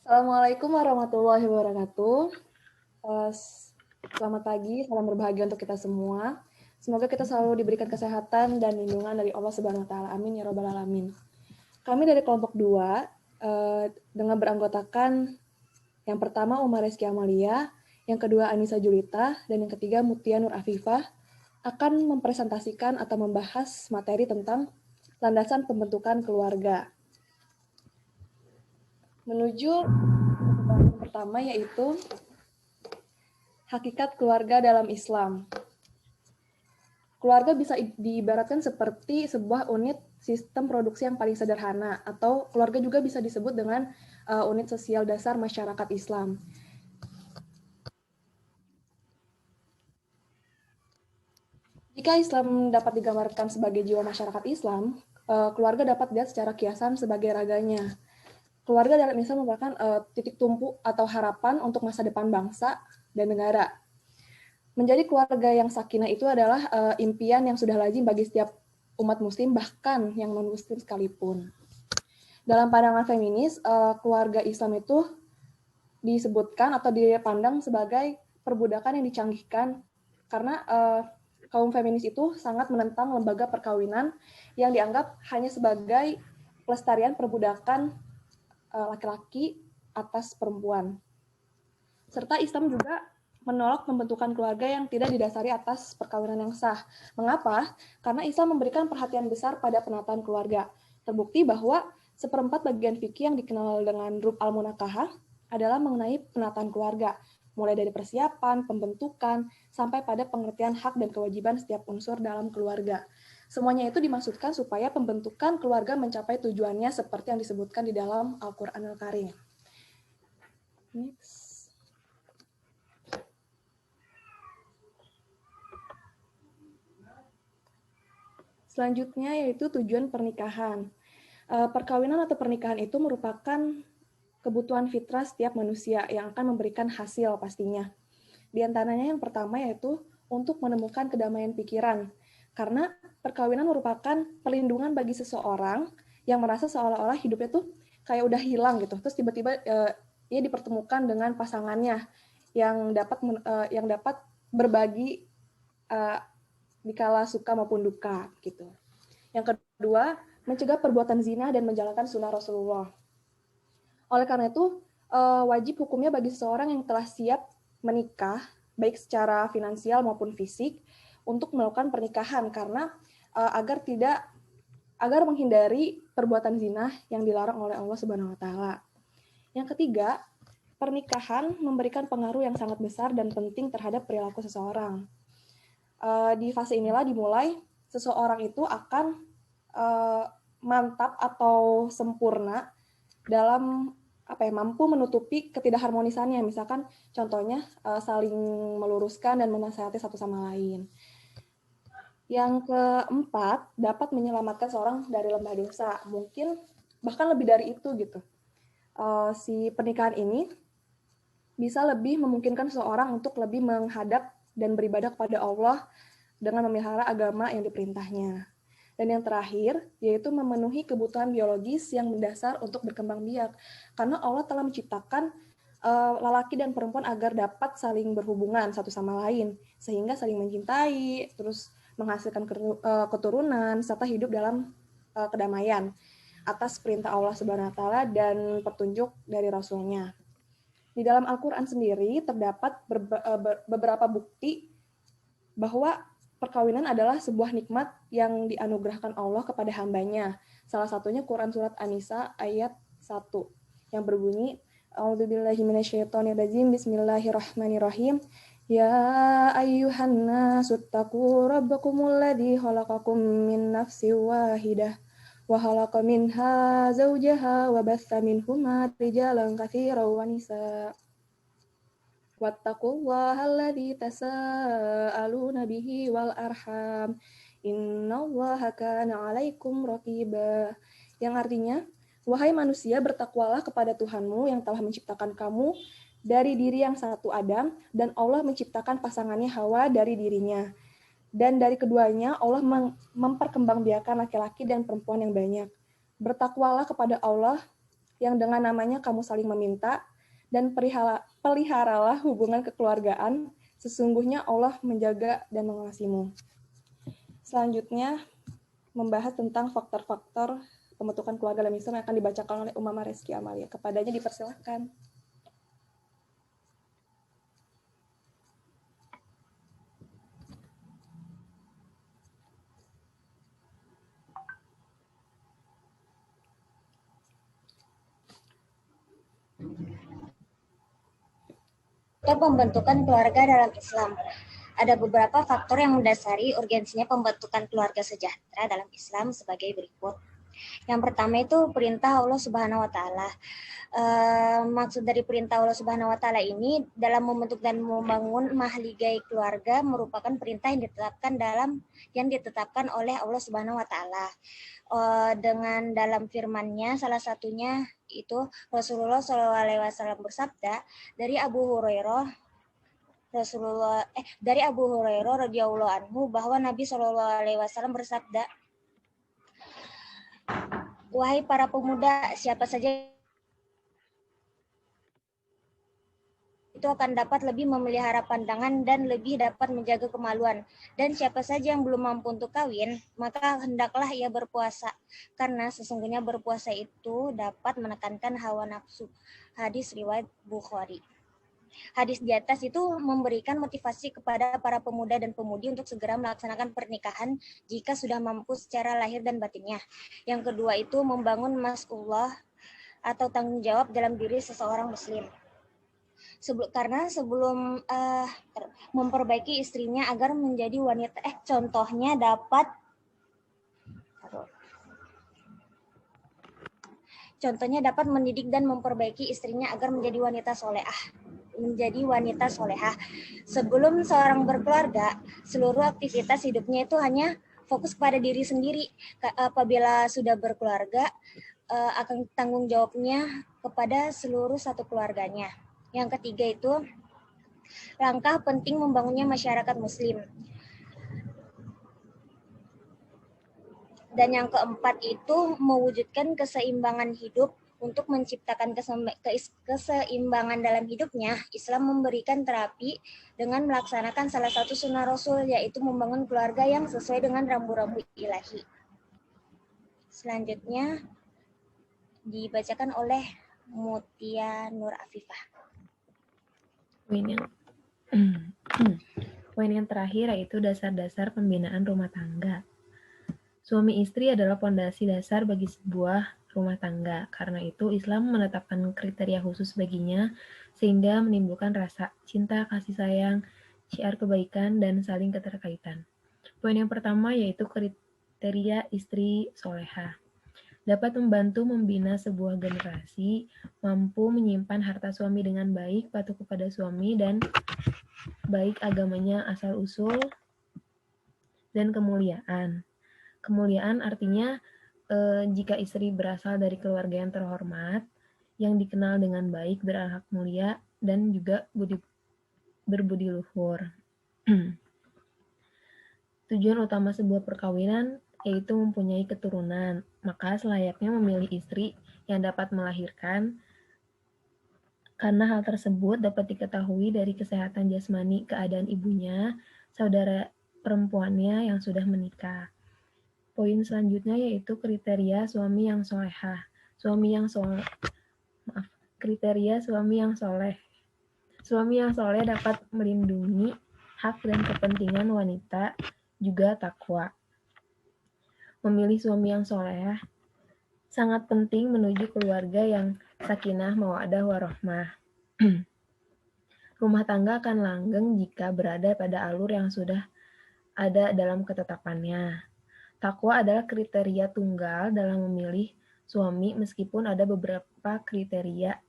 Assalamualaikum warahmatullahi wabarakatuh. Eh, Selamat pagi, salam berbahagia untuk kita semua. Semoga kita selalu diberikan kesehatan dan lindungan dari Allah Subhanahu wa taala. Amin ya rabbal alamin. Kami dari kelompok 2 dengan beranggotakan yang pertama Umar Reski Amalia, yang kedua Anissa Julita, dan yang ketiga Mutia Nur Afifah akan mempresentasikan atau membahas materi tentang landasan pembentukan keluarga. Menuju pembahasan pertama yaitu hakikat keluarga dalam Islam. Keluarga bisa diibaratkan seperti sebuah unit sistem produksi yang paling sederhana, atau keluarga juga bisa disebut dengan unit sosial dasar masyarakat Islam. Jika Islam dapat digambarkan sebagai jiwa masyarakat Islam, keluarga dapat dilihat secara kiasan sebagai raganya. Keluarga dalam Islam merupakan titik tumpu atau harapan untuk masa depan bangsa dan negara. Menjadi keluarga yang sakinah itu adalah impian yang sudah lazim bagi setiap umat muslim, bahkan yang non-muslim sekalipun. Dalam pandangan feminis, keluarga Islam itu disebutkan atau dipandang sebagai perbudakan yang dicanggihkan karena kaum feminis itu sangat menentang lembaga perkawinan yang dianggap hanya sebagai pelestarian perbudakan laki-laki atas perempuan. Serta Islam juga menolak pembentukan keluarga yang tidak didasari atas perkawinan yang sah. Mengapa? Karena Islam memberikan perhatian besar pada penataan keluarga. Terbukti bahwa seperempat bagian fikih yang dikenal dengan Rub al-Munakahah adalah mengenai penataan keluarga, mulai dari persiapan, pembentukan, sampai pada pengertian hak dan kewajiban setiap unsur dalam keluarga. Semuanya itu dimaksudkan supaya pembentukan keluarga mencapai tujuannya seperti yang disebutkan di dalam Al-Quran Al-Karim. Next. Selanjutnya yaitu tujuan pernikahan. Perkawinan atau pernikahan itu merupakan kebutuhan fitrah setiap manusia yang akan memberikan hasil pastinya. Di antaranya yang pertama yaitu untuk menemukan kedamaian pikiran. Karena perkawinan merupakan perlindungan bagi seseorang yang merasa seolah-olah hidupnya tuh kayak udah hilang gitu. Terus tiba-tiba ia dipertemukan dengan pasangannya yang dapat berbagi uh, dikala suka maupun duka gitu. Yang kedua, mencegah perbuatan zina dan menjalankan sunnah Rasulullah. Oleh karena itu, wajib hukumnya bagi seseorang yang telah siap menikah, baik secara finansial maupun fisik, untuk melakukan pernikahan karena agar menghindari perbuatan zina yang dilarang oleh Allah Subhanahu wa taala. Yang ketiga, pernikahan memberikan pengaruh yang sangat besar dan penting terhadap perilaku seseorang. Di fase inilah dimulai seseorang itu akan mantap atau sempurna dalam mampu menutupi ketidakharmonisannya, misalkan contohnya saling meluruskan dan menasihati satu sama lain. Yang keempat, dapat menyelamatkan seorang dari lembah dosa, mungkin bahkan lebih dari itu gitu. Si pernikahan ini bisa lebih memungkinkan seseorang untuk lebih menghadap dan beribadah kepada Allah dengan memelihara agama yang diperintahnya. Dan yang terakhir, yaitu memenuhi kebutuhan biologis yang mendasar untuk berkembang biak. Karena Allah telah menciptakan lelaki dan perempuan agar dapat saling berhubungan satu sama lain, sehingga saling mencintai, terus menghasilkan keturunan, serta hidup dalam kedamaian atas perintah Allah Subhanahu wa taala dan petunjuk dari Rasul-Nya. Di dalam Al-Quran sendiri terdapat beberapa bukti bahwa perkawinan adalah sebuah nikmat yang dianugerahkan Allah kepada hambanya. Salah satunya Quran Surat An-Nisa ayat 1 yang berbunyi, A'udzubillahiminasyaitonirrajim, Bismillahirrahmanirrahim. Ya ayyuhan nasu taqu rabbakumul ladzi khalaqakum min nafsin wahidah wa khalaqa minha zawjaha wa batha minhuma rijalan katsiran wa nisaa. Wattaqullaha alladzi tasaaluna bihi wal arham. Innallaha kana 'alaikum raqiba. Yang artinya, wahai manusia, bertakwalah kepada Tuhanmu yang telah menciptakan kamu dari diri yang satu Adam, dan Allah menciptakan pasangannya Hawa dari dirinya. Dan dari keduanya Allah memperkembangbiakan laki-laki dan perempuan yang banyak. Bertakwalah kepada Allah yang dengan namanya kamu saling meminta, dan peliharalah hubungan kekeluargaan, sesungguhnya Allah menjaga dan mengasihimu. Selanjutnya, membahas tentang faktor-faktor pembentukan keluarga dalam Islam yang akan dibacakan oleh Umama Reski Amalia. Kepadanya dipersilahkan. Pembentukan keluarga dalam Islam. Ada beberapa faktor yang mendasari urgensinya pembentukan keluarga sejahtera dalam Islam sebagai berikut. Yang pertama itu perintah Allah Subhanahu wa taala. Maksud dari perintah Allah Subhanahu wa taala ini dalam membentuk dan membangun mahligai keluarga merupakan perintah yang ditetapkan oleh Allah Subhanahu wa taala. Dengan dalam firman-Nya salah satunya itu Rasulullah SAW bersabda dari Abu Hurairah radhiyallahu anhu bahwa Nabi SAW bersabda, wahai para pemuda, siapa saja itu akan dapat lebih memelihara pandangan dan lebih dapat menjaga kemaluan. Dan siapa saja yang belum mampu untuk kawin, maka hendaklah ia berpuasa. Karena sesungguhnya berpuasa itu dapat menekankan hawa nafsu. Hadis riwayat Bukhari. Hadis di atas itu memberikan motivasi kepada para pemuda dan pemudi untuk segera melaksanakan pernikahan jika sudah mampu secara lahir dan batinnya. Yang kedua itu membangun mas'ullah atau tanggung jawab dalam diri seseorang muslim. Karena sebelum memperbaiki istrinya agar menjadi wanita, contohnya dapat mendidik dan memperbaiki istrinya agar menjadi wanita solehah. Sebelum seorang berkeluarga, seluruh aktivitas hidupnya itu hanya fokus kepada diri sendiri. Apabila sudah berkeluarga, akan tanggung jawabnya kepada seluruh satu keluarganya. Yang ketiga itu langkah penting membangunnya masyarakat muslim. Dan yang keempat itu mewujudkan keseimbangan hidup. Untuk menciptakan keseimbangan dalam hidupnya, Islam memberikan terapi dengan melaksanakan salah satu sunnah Rasul, yaitu membangun keluarga yang sesuai dengan rambu-rambu ilahi. Selanjutnya dibacakan oleh Mutia Nur Afifah. Poin yang terakhir yaitu dasar-dasar pembinaan rumah tangga. Suami istri adalah fondasi dasar bagi sebuah rumah tangga. Karena itu, Islam menetapkan kriteria khusus baginya sehingga menimbulkan rasa cinta, kasih sayang, syiar kebaikan, dan saling keterkaitan. Poin yang pertama yaitu kriteria istri solehah. Dapat membantu membina sebuah generasi, mampu menyimpan harta suami dengan baik, patuh kepada suami, dan baik agamanya, asal-usul, dan kemuliaan. Kemuliaan artinya jika istri berasal dari keluarga yang terhormat, yang dikenal dengan baik, berakhlak mulia, dan juga berbudi luhur. Tujuan utama sebuah perkawinan yaitu mempunyai keturunan, maka selayaknya memilih istri yang dapat melahirkan, karena hal tersebut dapat diketahui dari kesehatan jasmani keadaan ibunya, saudara perempuannya yang sudah menikah. Poin selanjutnya yaitu kriteria suami yang solehah. Kriteria suami yang soleh. Suami yang soleh dapat melindungi hak dan kepentingan wanita, juga takwa. Memilih suami yang soleh sangat penting menuju keluarga yang sakinah, mawaddah, warahmah. Rumah tangga akan langgeng jika berada pada alur yang sudah ada dalam ketetapannya. Takwa adalah kriteria tunggal dalam memilih suami meskipun ada beberapa kriteria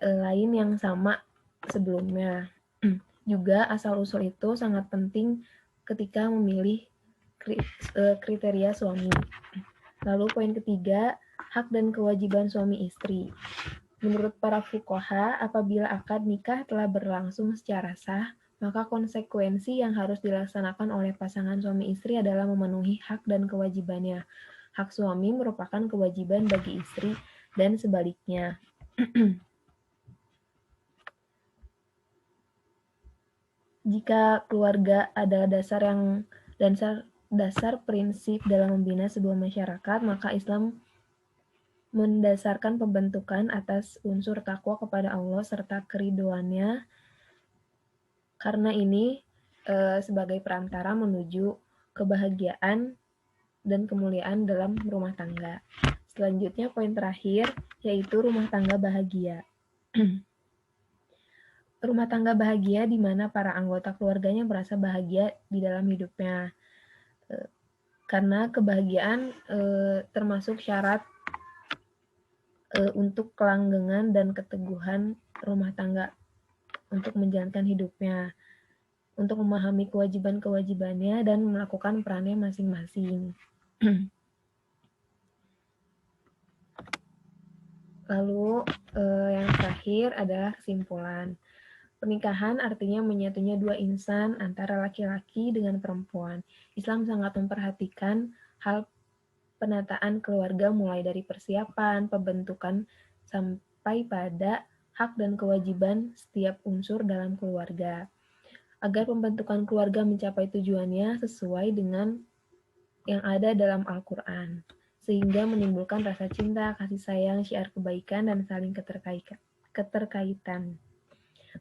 lain yang sama sebelumnya. Juga asal-usul itu sangat penting ketika memilih kriteria suami. Lalu poin ketiga, hak dan kewajiban suami istri. Menurut para fuqaha, apabila akad nikah telah berlangsung secara sah, maka konsekuensi yang harus dilaksanakan oleh pasangan suami istri adalah memenuhi hak dan kewajibannya. Hak suami merupakan kewajiban bagi istri dan sebaliknya. Jika keluarga adalah dasar prinsip dalam membina sebuah masyarakat, maka Islam mendasarkan pembentukan atas unsur takwa kepada Allah serta keriduannya. Karena ini sebagai perantara menuju kebahagiaan dan kemuliaan dalam rumah tangga. Selanjutnya poin terakhir yaitu rumah tangga bahagia. Rumah tangga bahagia di mana para anggota keluarganya merasa bahagia di dalam hidupnya. Karena kebahagiaan termasuk syarat untuk kelanggengan dan keteguhan rumah tangga untuk menjalankan hidupnya, untuk memahami kewajiban-kewajibannya dan melakukan perannya masing-masing. Lalu yang terakhir adalah kesimpulan. Pernikahan artinya menyatunya dua insan antara laki-laki dengan perempuan. Islam sangat memperhatikan hal penataan keluarga mulai dari persiapan, pembentukan, sampai pada hak dan kewajiban setiap unsur dalam keluarga. Agar pembentukan keluarga mencapai tujuannya sesuai dengan yang ada dalam Al-Quran, sehingga menimbulkan rasa cinta, kasih sayang, syiar kebaikan, dan saling keterkaitan.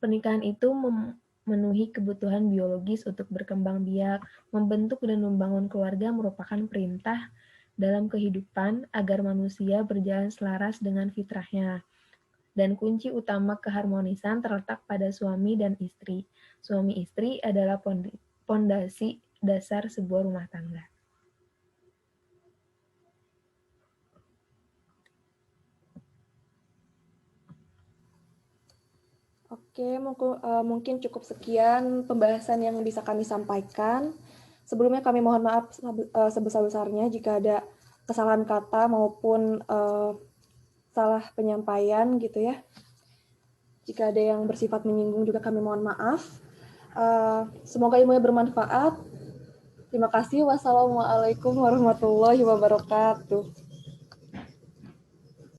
Pernikahan itu memenuhi kebutuhan biologis untuk berkembang biak, membentuk dan membangun keluarga merupakan perintah dalam kehidupan agar manusia berjalan selaras dengan fitrahnya. Dan kunci utama keharmonisan terletak pada suami dan istri. Suami istri adalah pondasi dasar sebuah rumah tangga. Oke, mungkin cukup sekian pembahasan yang bisa kami sampaikan. Sebelumnya kami mohon maaf sebesar-besarnya jika ada kesalahan kata maupun salah penyampaian gitu ya. Jika ada yang bersifat menyinggung juga kami mohon maaf. Semoga ilmunya bermanfaat. Terima kasih. Wassalamualaikum warahmatullahi wabarakatuh.